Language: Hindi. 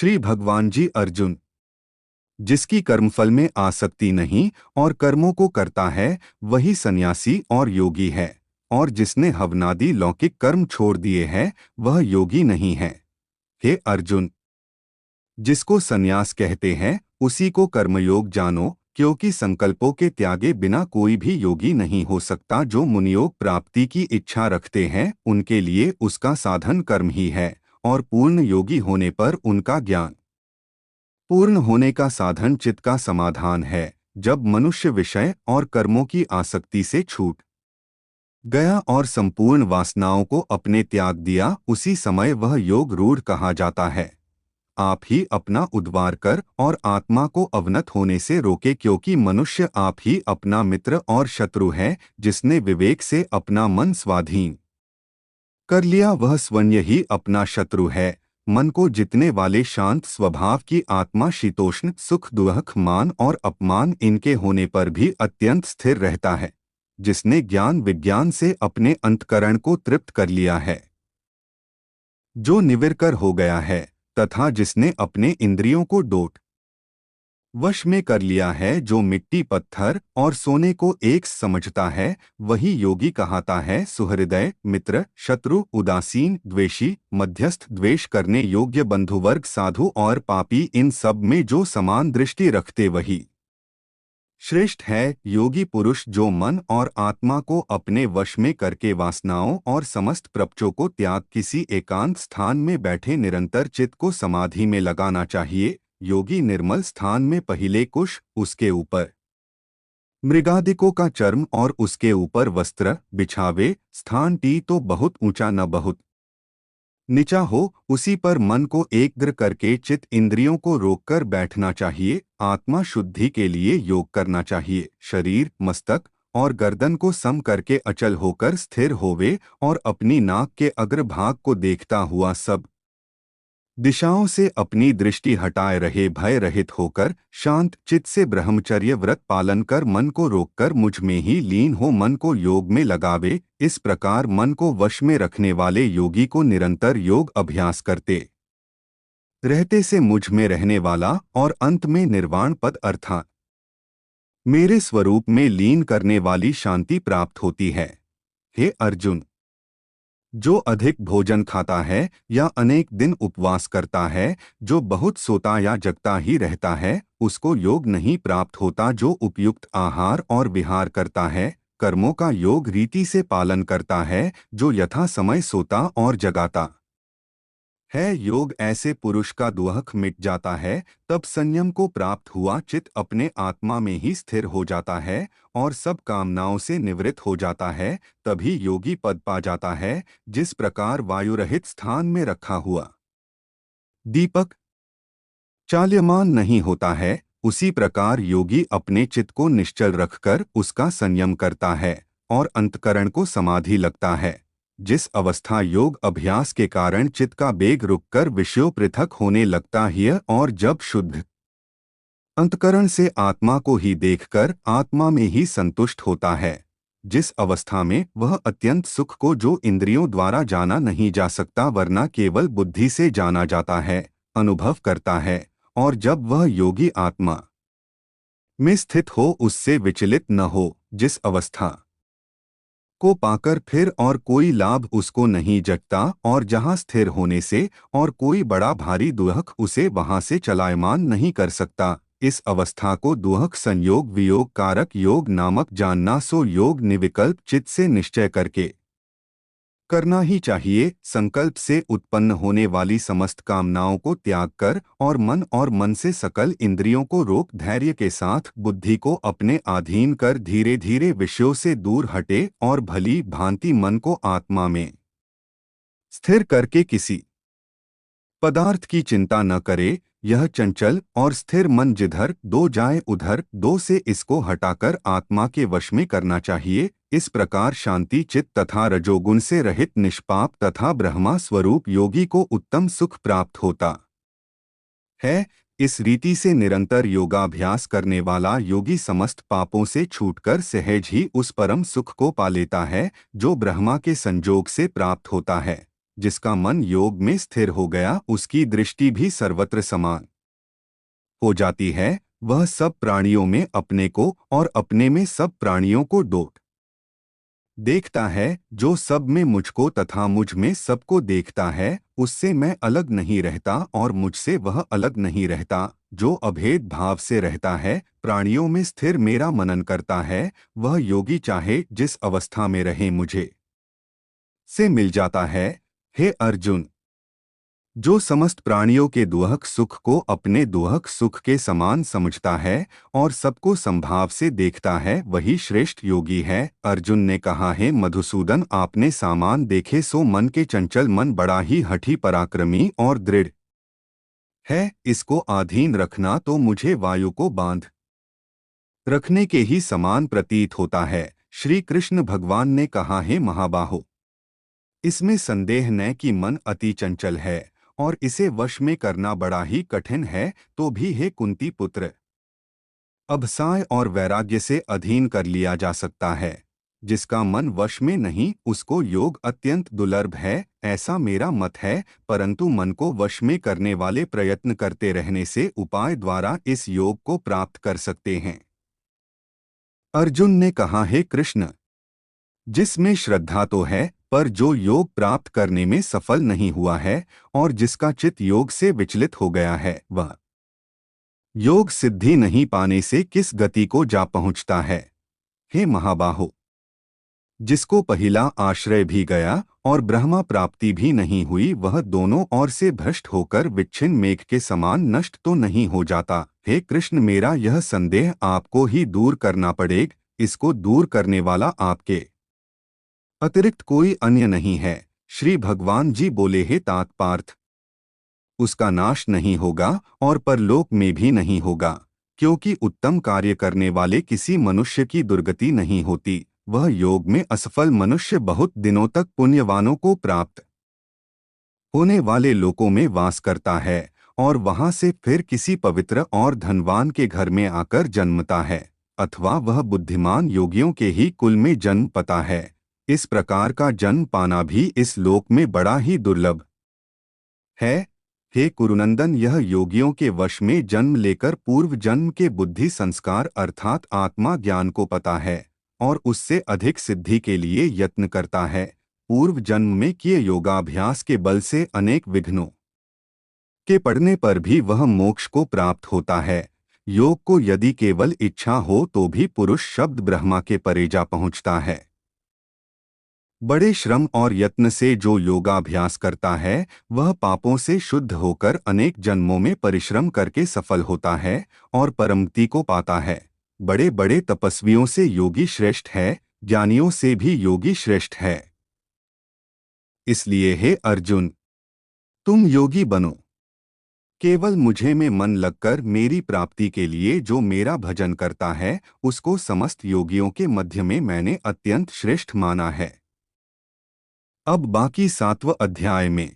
श्री भगवान जी अर्जुन, जिसकी कर्मफल में आसक्ति नहीं और कर्मों को करता है वही सन्यासी और योगी है, और जिसने हवनादि लौकिक कर्म छोड़ दिए हैं वह योगी नहीं है। हे अर्जुन, जिसको सन्यास कहते हैं उसी को कर्मयोग जानो, क्योंकि संकल्पों के त्यागे बिना कोई भी योगी नहीं हो सकता। जो मुनियोग प्राप्ति की इच्छा रखते हैं उनके लिए उसका साधन कर्म ही है, और पूर्ण योगी होने पर उनका ज्ञान पूर्ण होने का साधन चित्त का समाधान है। जब मनुष्य विषय और कर्मों की आसक्ति से छूट गया और संपूर्ण वासनाओं को अपने त्याग दिया, उसी समय वह योग रूढ़ कहा जाता है। आप ही अपना उद्धार कर और आत्मा को अवनत होने से रोके, क्योंकि मनुष्य आप ही अपना मित्र और शत्रु है। जिसने विवेक से अपना मन स्वाधीन कर लिया वह स्वयं ही अपना शत्रु है। मन को जितने वाले शांत स्वभाव की आत्मा शीतोष्ण सुख दुख मान और अपमान इनके होने पर भी अत्यंत स्थिर रहता है। जिसने ज्ञान विज्ञान से अपने अंतकरण को तृप्त कर लिया है, जो निविर्कर हो गया है, तथा जिसने अपने इंद्रियों को डोट वश में कर लिया है, जो मिट्टी पत्थर और सोने को एक समझता है, वही योगी कहाता है। सुहृदय मित्र शत्रु उदासीन द्वेषी मध्यस्थ द्वेष करने योग्य बंधुवर्ग साधु और पापी, इन सब में जो समान दृष्टि रखते वही श्रेष्ठ है। योगी पुरुष जो मन और आत्मा को अपने वश में करके वासनाओं और समस्त प्रपंचों को त्याग किसी एकांत स्थान में बैठे निरंतर चित्त को समाधि में लगाना चाहिए। योगी निर्मल स्थान में पहिले कुश, उसके ऊपर मृगादिकों का चर्म और उसके ऊपर वस्त्र बिछावे। स्थान टी तो बहुत ऊंचा न बहुत नीचा हो, उसी पर मन को एकाग्र करके चित्त इंद्रियों को रोककर बैठना चाहिए। आत्मा शुद्धि के लिए योग करना चाहिए। शरीर मस्तक और गर्दन को सम करके अचल होकर स्थिर होवे और अपनी नाक के अग्रभाग को देखता हुआ सब दिशाओं से अपनी दृष्टि हटाए रहे। भय रहित होकर शांत चित्त से ब्रह्मचर्य व्रत पालन कर मन को रोककर मुझ में ही लीन हो मन को योग में लगावे। इस प्रकार मन को वश में रखने वाले योगी को निरंतर योग अभ्यास करते रहते से मुझ में रहने वाला और अंत में निर्वाण पद अर्थात मेरे स्वरूप में लीन करने वाली शांति प्राप्त होती है। हे अर्जुन, जो अधिक भोजन खाता है या अनेक दिन उपवास करता है, जो बहुत सोता या जगता ही रहता है, उसको योग नहीं प्राप्त होता। जो उपयुक्त आहार और विहार करता है, कर्मों का योग रीति से पालन करता है, जो यथा समय सोता और जगाता है, योग ऐसे पुरुष का दुख मिट जाता है। तब संयम को प्राप्त हुआ चित्त अपने आत्मा में ही स्थिर हो जाता है और सब कामनाओं से निवृत्त हो जाता है। तभी योगी पद पा जाता है। जिस प्रकार वायु रहित स्थान में रखा हुआ दीपक चाल्यमान नहीं होता है, उसी प्रकार योगी अपने चित्त को निश्चल रखकर उसका संयम करता है और अंतकरण को समाधि लगता है। जिस अवस्था योग अभ्यास के कारण चित्त का वेग रुककर विषयों पृथक होने लगता है और जब शुद्ध अंतकरण से आत्मा को ही देखकर आत्मा में ही संतुष्ट होता है, जिस अवस्था में वह अत्यंत सुख को जो इंद्रियों द्वारा जाना नहीं जा सकता वरना केवल बुद्धि से जाना जाता है, अनुभव करता है। और जब वह योगी आत्मा में स्थित हो, उससे विचलित न हो, जिस अवस्था को पाकर फिर और कोई लाभ उसको नहीं जगता और जहाँ स्थिर होने से और कोई बड़ा भारी दुख उसे वहाँ से चलायमान नहीं कर सकता, इस अवस्था को दुख संयोग वियोग कारक योग नामक जानना। सो योग निविकल्प चित्त से निश्चय करके करना ही चाहिए। संकल्प से उत्पन्न होने वाली समस्त कामनाओं को त्याग कर और मन से सकल इंद्रियों को रोक धैर्य के साथ बुद्धि को अपने अधीन कर धीरे धीरे विषयों से दूर हटे और भली भांति मन को आत्मा में स्थिर करके किसी पदार्थ की चिंता न करे। यह चंचल और स्थिर मन जिधर दो जाए उधर दो से इसको हटाकर आत्मा के वश में करना चाहिए। इस प्रकार शांति चित्त तथा रजोगुण से रहित निष्पाप तथा ब्रह्मा स्वरूप योगी को उत्तम सुख प्राप्त होता है। इस रीति से निरंतर योगाभ्यास करने वाला योगी समस्त पापों से छूटकर सहज ही उस परम सुख को पा लेता है जो ब्रह्मा के संजोग से प्राप्त होता है। जिसका मन योग में स्थिर हो गया उसकी दृष्टि भी सर्वत्र समान हो जाती है। वह सब प्राणियों में अपने को और अपने में सब प्राणियों को डोट देखता है। जो सब में मुझको तथा मुझ में सबको देखता है, उससे मैं अलग नहीं रहता और मुझसे वह अलग नहीं रहता। जो अभेद भाव से रहता है, प्राणियों में स्थिर मेरा मनन करता है, वह योगी चाहे जिस अवस्था में रहे मुझे से मिल जाता है। हे अर्जुन, जो समस्त प्राणियों के दुहक सुख को अपने दुहक सुख के समान समझता है और सबको संभाव से देखता है, वही श्रेष्ठ योगी है। अर्जुन ने कहा, है मधुसूदन, आपने सामान देखे सो मन के चंचल मन बड़ा ही हठी पराक्रमी और दृढ़ है। इसको अधीन रखना तो मुझे वायु को बांध रखने के ही समान प्रतीत होता है। श्री कृष्ण भगवान ने कहा, है महाबाहो, इसमें संदेह न कि मन अति चंचल है और इसे वश में करना बड़ा ही कठिन है। तो भी हे कुंती पुत्र, अभसाय और वैराग्य से अधीन कर लिया जा सकता है। जिसका मन वश में नहीं उसको योग अत्यंत दुर्लभ है, ऐसा मेरा मत है। परंतु मन को वश में करने वाले प्रयत्न करते रहने से उपाय द्वारा इस योग को प्राप्त कर सकते हैं। अर्जुन ने कहा, हे कृष्ण, जिसमें श्रद्धा तो है पर जो योग प्राप्त करने में सफल नहीं हुआ है और जिसका चित्त योग से विचलित हो गया है, वह योग सिद्धि नहीं पाने से किस गति को जा पहुंचता है। हे महाबाहो, जिसको पहला आश्रय भी गया और ब्रह्मा प्राप्ति भी नहीं हुई, वह दोनों ओर से भ्रष्ट होकर विच्छिन्न मेघ के समान नष्ट तो नहीं हो जाता। हे कृष्ण, मेरा यह संदेह आपको ही दूर करना पड़ेगा। इसको दूर करने वाला आपके अतिरिक्त कोई अन्य नहीं है। श्री भगवान जी बोले, हे तात पार्थ, उसका नाश नहीं होगा और परलोक में भी नहीं होगा, क्योंकि उत्तम कार्य करने वाले किसी मनुष्य की दुर्गति नहीं होती। वह योग में असफल मनुष्य बहुत दिनों तक पुण्यवानों को प्राप्त होने वाले लोकों में वास करता है और वहां से फिर किसी पवित्र और धनवान के घर में आकर जन्मता है, अथवा वह बुद्धिमान योगियों के ही कुल में जन्म पाता है। इस प्रकार का जन्म पाना भी इस लोक में बड़ा ही दुर्लभ है। हे कुरुनंदन, यह योगियों के वश में जन्म लेकर पूर्व जन्म के बुद्धि संस्कार अर्थात आत्मा ज्ञान को पता है और उससे अधिक सिद्धि के लिए यत्न करता है। पूर्व जन्म में किए योगाभ्यास के बल से अनेक विघ्नों के पड़ने पर भी वह मोक्ष को प्राप्त होता है। योग को यदि केवल इच्छा हो तो भी पुरुष शब्द ब्रह्मा के परे जा पहुँचता है। बड़े श्रम और यत्न से जो योगाभ्यास करता है, वह पापों से शुद्ध होकर अनेक जन्मों में परिश्रम करके सफल होता है और परमति को पाता है। बड़े बड़े तपस्वियों से योगी श्रेष्ठ है, ज्ञानियों से भी योगी श्रेष्ठ है। इसलिए हे अर्जुन, तुम योगी बनो। केवल मुझे में मन लगकर मेरी प्राप्ति के लिए जो मेरा भजन करता है, उसको समस्त योगियों के मध्य में मैंने अत्यंत श्रेष्ठ माना है। अब बाकी 7वें अध्याय में